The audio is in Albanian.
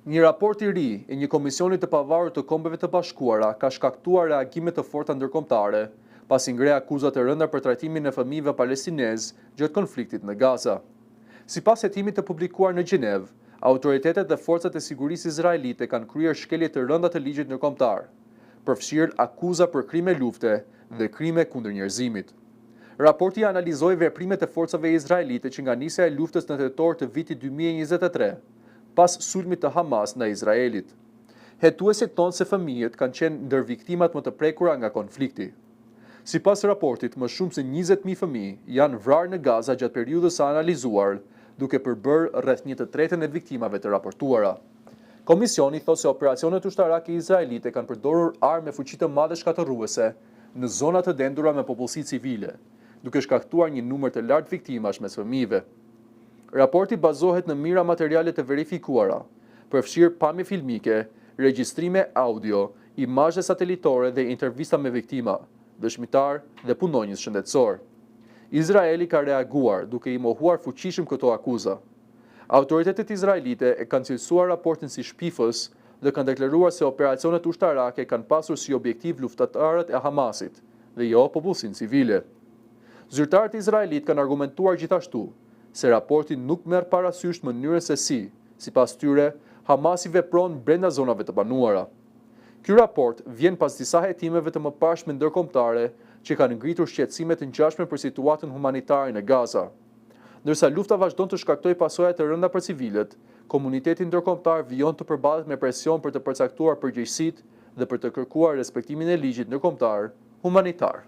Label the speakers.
Speaker 1: Një raport i ri i një komisioni të pavarur të Kombeve të Bashkuara ka shkaktuar reagime të forta ndërkombëtare, pasi ngre akuzat e rënda për trajtimin e fëmijëve palestinez gjatë konfliktit në Gaza. Sipas hetimit të publikuar në Gjenevë, autoritetet dhe forcat e sigurisë izraelite kanë kryer shkelje të rënda të ligjit ndërkombëtar, përfshirë akuza për krime lufte dhe krime kundër njerëzimit. Raporti analizoi veprimet e forcave izraelite që nga nisja e luftës në tetor të vitit 2023, pas sulmit të Hamas ndaj Izraelit. Hetuesit tonë se fëmijët kanë qenë ndër viktimat më të prekura nga konflikti. Sipas raportit, më shumë se 20.000 fëmijë janë vrarë në Gaza gjatë periudhës së analizuar, duke përbërë rreth 1/3 e viktimave të raportuara. Komisioni thotë se operacionet ushtarake izraelite kanë përdorur armë me fuqi të madhe shkatërruese në zona të dendura me popullsi civile, duke shkaktuar një numër të lartë viktimash mes fëmijëve. Raporti bazohet në mira materiale të verifikuara, përfshirë pamje filmike, regjistrime audio, imazhe satelitore dhe intervista me viktima, dëshmitar dhe punonjës shëndetësor. Izraeli ka reaguar duke i mohuar fuqishëm këto akuza. Autoritetet izraelite e kanë cilësuar raportin si shpifës dhe kanë deklaruar se operacionet ushtarake kanë pasur si objektiv luftatarët e Hamasit dhe jo popullsinë civile. Zyrtarët izraelit kanë argumentuar gjithashtu se raporti nuk merr parasysh mënyrën se sipas tyre, Hamasi vepron brenda zonave të banuara. Ky raport vjen pas disa hetimeve të mëparshme ndërkombëtare që kanë ngritur shqetësime të ngjashme për situatën humanitare në Gaza. Ndërsa lufta vazhdon të shkaktojë pasoja të rënda për civilët, komuniteti ndërkombëtar vijon të përballet me presion për të përcaktuar përgjegjësitë dhe për të kërkuar respektimin e ligjit ndërkombëtar humanitar.